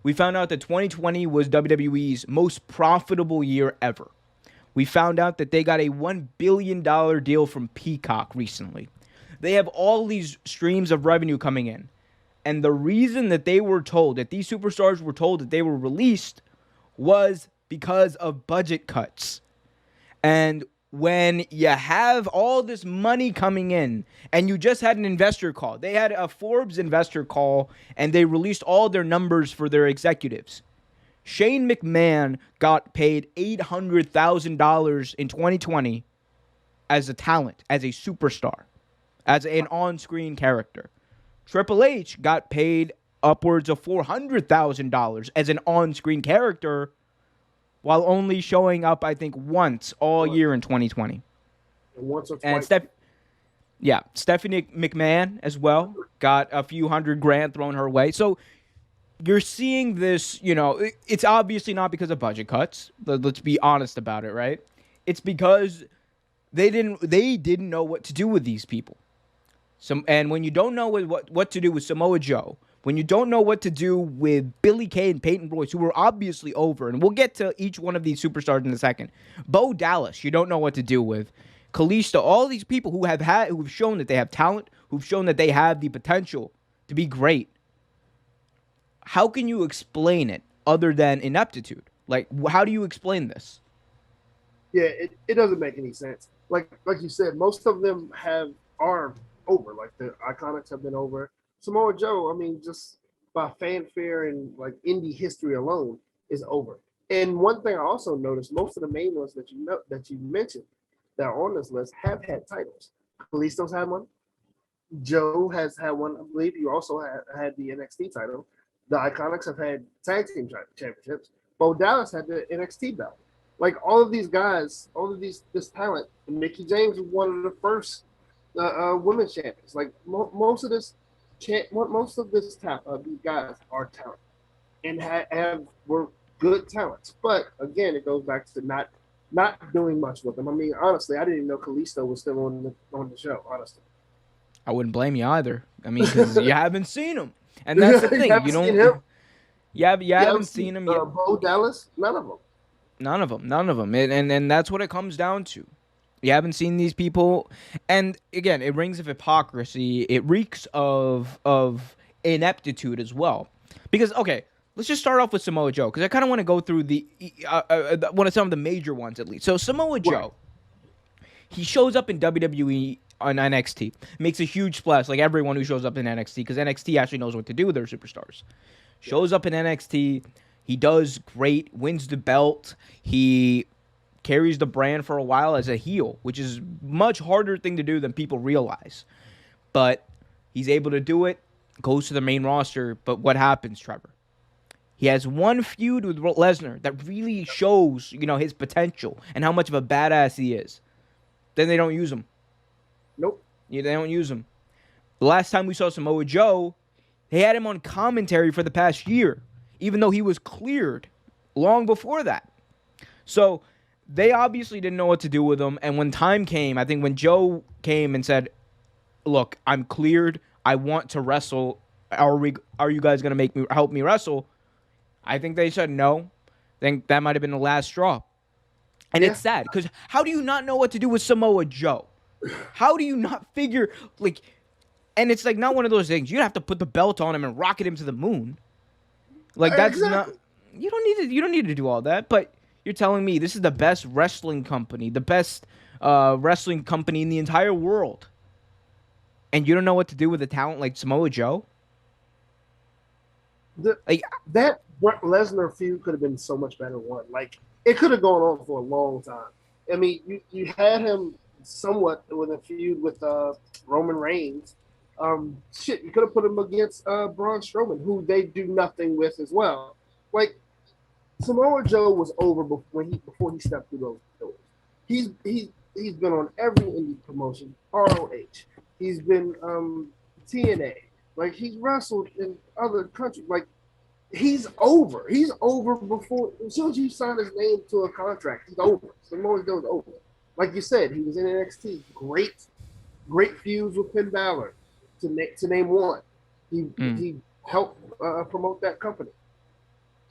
We found out that 2020 was WWE's most profitable year ever. We found out that they got a $1 billion deal from Peacock recently. They have all these streams of revenue coming in. And the reason that they were told, that these superstars were told that they were released, was because of budget cuts. And when you have all this money coming in and you just had an investor call, they had a Forbes investor call and they released all their numbers for their executives. Shane McMahon got paid $800,000 in 2020 as a talent, as a superstar, as an on-screen character. Triple H got paid upwards of $400,000 as an on-screen character while only showing up, I think, once all year in 2020. Once or And twice. Stephanie McMahon as well got a few $100,000 thrown her way. So you're seeing this, it's obviously not because of budget cuts. Let's be honest about it, right? It's because they didn't know what to do with these people. And when you don't know what to do with Samoa Joe, when you don't know what to do with Billy Kay and Peyton Royce, who were obviously over, and we'll get to each one of these superstars in a second. Bo Dallas, you don't know what to do with. Kalisto, all these people who've shown that they have talent, who've shown that they have the potential to be great. How can you explain it other than ineptitude? Like, how do you explain this? Yeah, it doesn't make any sense. Like you said, most of them are over. Like the Iconics have been over. Samoa Joe, I mean, just by fanfare and like indie history alone, is over. And one thing I also noticed, most of the main ones that you mentioned that are on this list have had titles. Kalisto's had one. Joe has had one. I believe you also had the NXT title. The Iconics have had tag team championships. Bo Dallas had the NXT belt. Like all of these guys, all of this talent. Mickey James was one of the first women's champions. Like most of this these guys are talent and were good talents. But again, it goes back to not doing much with them. I mean, honestly, I didn't even know Kalisto was still on the show. Honestly, I wouldn't blame you either. I mean, because you haven't seen him, and that's the thing. You don't. You haven't seen him yet. Bo Dallas, none of them. None of them, and that's what it comes down to. You haven't seen these people, and again, it rings of hypocrisy. It reeks of ineptitude as well. Because okay, let's just start off with Samoa Joe because I kind of want to go through the one of some of the major ones at least. So Samoa Joe, he shows up in WWE on NXT, makes a huge splash like everyone who shows up in NXT because NXT actually knows what to do with their superstars. Shows up in NXT, he does great, wins the belt, he carries the brand for a while as a heel, which is much harder thing to do than people realize. But he's able to do it, goes to the main roster, but what happens, Trevor? He has one feud with Lesnar that really shows, his potential and how much of a badass he is. Then they don't use him. Nope. Yeah, they don't use him. The last time we saw Samoa Joe, they had him on commentary for the past year, even though he was cleared long before that. So they obviously didn't know what to do with him. And when time came, I think when Joe came and said, look, I'm cleared. I want to wrestle. Are you guys going to help me wrestle? I think they said no. I think that might have been the last straw. And it's sad because how do you not know what to do with Samoa Joe? How do you not figure, and it's not one of those things. You have to put the belt on him and rocket him to the moon. That's exactly. You don't need to do all that, but you're telling me this is the best wrestling company, the best wrestling company in the entire world. And you don't know what to do with a talent like Samoa Joe? That Lesnar feud could have been so much better won. It could have gone on for a long time. I mean, you had him somewhat with a feud with Roman Reigns. You could have put him against Braun Strowman, who they do nothing with as well. Samoa Joe was over before he stepped through those doors. He's been on every indie promotion, ROH. He's been TNA. He's wrestled in other countries. He's over. He's over before. As soon as you sign his name to a contract, he's over. Samoa Joe's over. Like you said, he was in NXT. Great feuds with Finn Balor, to name one. He helped promote that company.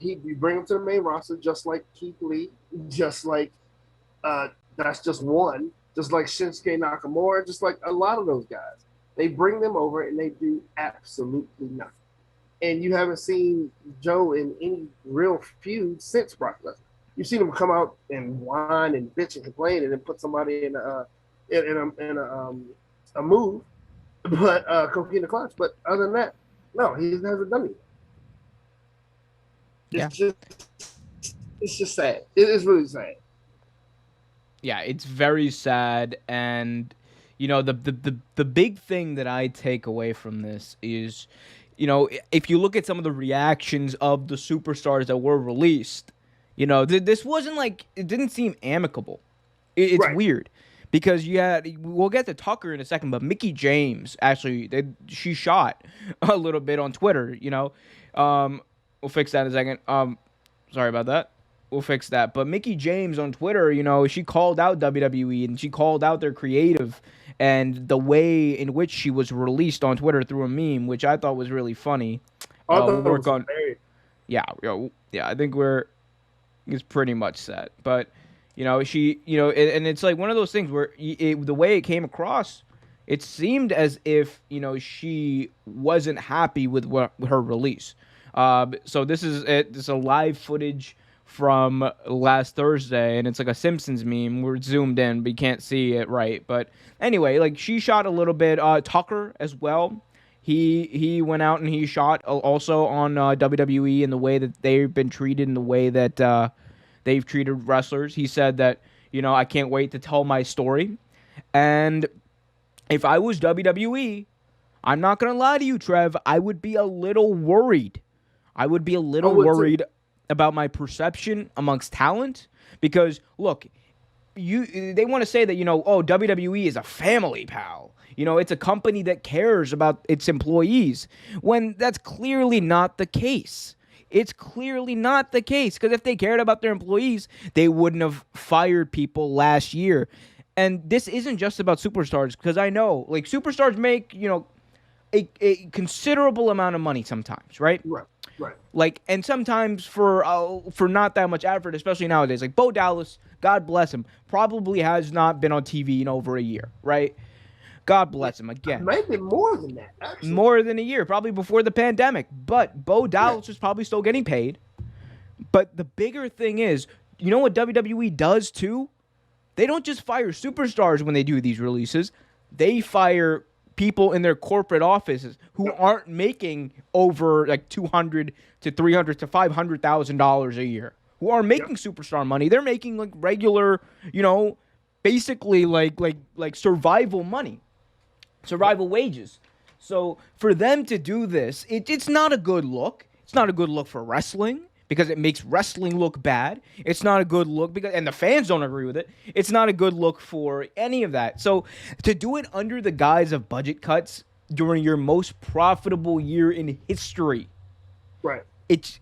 You bring him to the main roster, just like Keith Lee, just like that's just one, just like Shinsuke Nakamura, just like a lot of those guys. They bring them over and they do absolutely nothing. And you haven't seen Joe in any real feud since Brock Lesnar. You've seen him come out and whine and bitch and complain and then put somebody in a move, but Coquina Clutch. But other than that, no, he hasn't done it. It's just sad. It is really sad. Yeah, it's very sad, and you know the big thing that I take away from this is, you know, if you look at some of the reactions of the superstars that were released, you know, this wasn't like, it didn't seem amicable. It's Right. weird because we'll get to Tucker in a second, but Mickey James actually she shot a little bit on Twitter. You know, we'll fix that in a second. Sorry about that. We'll fix that. But Mickey James on Twitter, you know, she called out WWE and she called out their creative and the way in which she was released on Twitter through a meme, which I thought was really funny. I thought We'll it work was on. hilarious. Yeah. I think it's pretty much set. But you know, and it's like one of those things where the way it came across, it seemed as if, you know, she wasn't happy with her release. So this is it. This is a live footage from last Thursday, and it's like a Simpsons meme. We're zoomed in, but you can't see it right. But anyway, like she shot a little bit. Tucker as well. He went out and he shot also on WWE and the way that they've been treated and the way that they've treated wrestlers. He said that, you know, I can't wait to tell my story. And if I was WWE, I'm not going to lie to you, Trev, I would be a little worried. I would be a little worried about my perception amongst talent because, look, they want to say that, you know, oh, WWE is a family, pal. You know, it's a company that cares about its employees, when that's clearly not the case. It's clearly not the case, because if they cared about their employees, they wouldn't have fired people last year. And this isn't just about superstars, because I know, like, superstars make, you know, a considerable amount of money sometimes, right? Right. Like, and sometimes for not that much effort, especially nowadays. Like Bo Dallas, God bless him, probably has not been on TV in over a year, right? God bless him again. Maybe more than that, actually. More than a year, probably before the pandemic. But Bo Dallas is probably still getting paid. But the bigger thing is, you know what WWE does too? They don't just fire superstars when they do these releases. They fire people in their corporate offices who aren't making over like $200,000 to $300,000 to $500,000 a year, who are making superstar money. They're making like regular, you know, basically like survival money, survival wages. So for them to do this, it's not a good look. It's not a good look for wrestling, because it makes wrestling look bad. It's not a good look and the fans don't agree with it. It's not a good look for any of that. So to do it under the guise of budget cuts during your most profitable year in history, right? This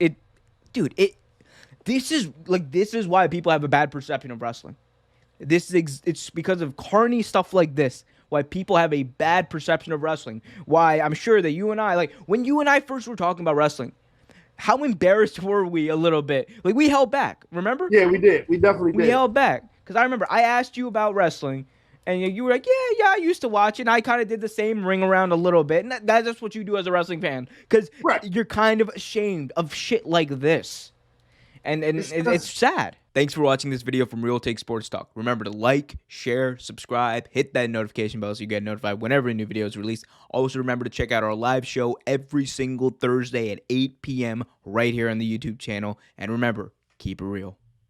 is why people have a bad perception of wrestling. It's because of carny stuff like this why people have a bad perception of wrestling. Why I'm sure that you and I, like when you and I first were talking about wrestling, how embarrassed were we a little bit? Like, we held back, remember? Yeah, we did. We definitely did. We held back. Because I remember I asked you about wrestling, and you were like, yeah, I used to watch it. And I kind of did the same ring around a little bit. And that's just what you do as a wrestling fan. Because you're kind of ashamed of shit like this. And it's sad. Thanks for watching this video from Real Take Sports Talk. Remember to like, share, subscribe, hit that notification bell so you get notified whenever a new video is released. Also, remember to check out our live show every single Thursday at 8 p.m. right here on the YouTube channel. And remember, keep it real.